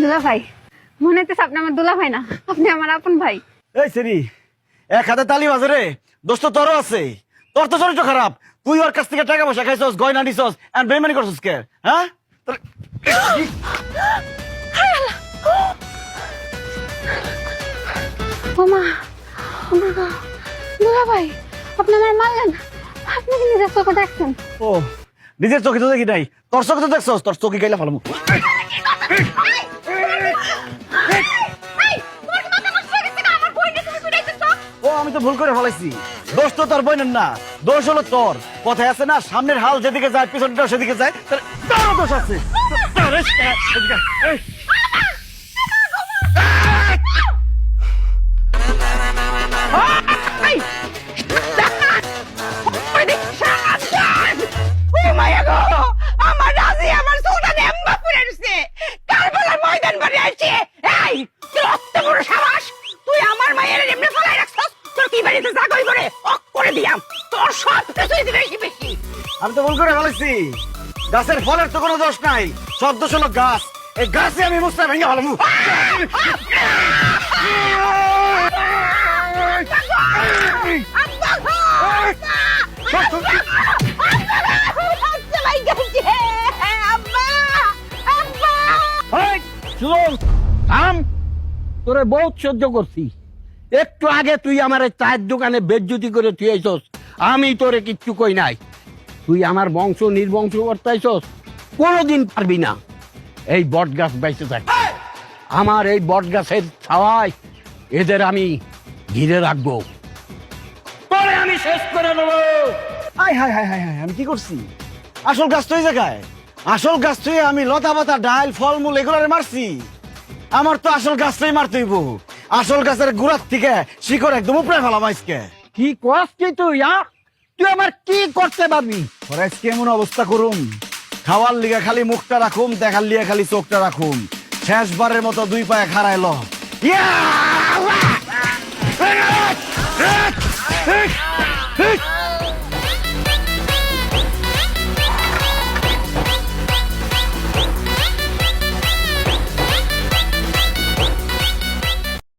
দুলা ভাই, মনে হইতেছে আপনি আমার দুলা ভাই না, আপনি আমার আপন ভাই। এই সেরি, এক হাতে তালি বাজে রে। দোস্ত তোরও আছে, তোর তো চরিত্র খারাপ। তুই ওর কাছ থেকে টাকা পয়সা খাইছস, গয়না নিছস, আর বেইমানি করছস কে? হ্যাঁ ওমা, দুলা ভাই, আপনি আমার মারলেন। আপনি কি নিজের চোখে দেখছেন? ও, নিজের চোখে তো দেখি নাই, তোর চোখে তো দেখছস। তোর চোখে গাইলা ভালো। ও, আমি তো ভুল করে ফেলাইছি। দোষ তো তোর বোনের না, দোষ হলো তোর। কথায় আছে না, সামনের হাল যেদিকে যায় পিছনটাও সেদিকে যায়। তোরও দোষ আছে। আমার রাজি আমার সুলতান এম্বা পুরে দিছে কারবালার ময়দান বাড়ি আইছে। এই তোর অত বড় সাহস, তুই আমার মায়ের এমনি ফলাই রাখছস। তোর কি বাড়িতে জাগই করে অক করে দিয়াম, তোর সব কিছুই দিবে বেশি বেশি। আমি তো ভুল করে ফেলাইছি। গাছের ফলের তো কোনো দোষ নাই, সব দোষ হলো গাছ। এই গাছে আমি মুস্তা ভেঙে ভালো। তোরে বহুত সহ্য করছি। একটু আগে তুই আমার চায়ের দোকানে বেজ্জুতি করে তুই আইছস, আমি তোরে কিচ্ছু কই নাই। তুই আমার বংশ নির্বংশ করতেছস, কোনোদিন পারবি না। এই বট গাছ বাইসে থাকে, আমার এই বট গাছের ছাওয়ায় এদের আমি ঘিরে রাখবো। তোরে আমি শেষ করে দেবো। High high high high high, আমি কি করছি? আসল গাছ তো এই জায়গায়। আসল গাছ তুই আমি লতা পাতা ডাল ফলমূল এগুলোরে মারছি। আমার তো আসল গাছটাই মারতে হইব। আসল গাছের গোড়ার থেকে শিকড় একদম উপরে ফেলাম আজকে। কি করছ কি তুই? তুই আমার কি করতে পারবি? ওরা আজকে এমন অবস্থা করুম, খাওয়ার লিগে খালি মুখটা রাখুম, দেখার লিগে খালি চোখটা রাখুম। শেষবারের মতো দুই পায়ে খাড়াইল। ইয়া!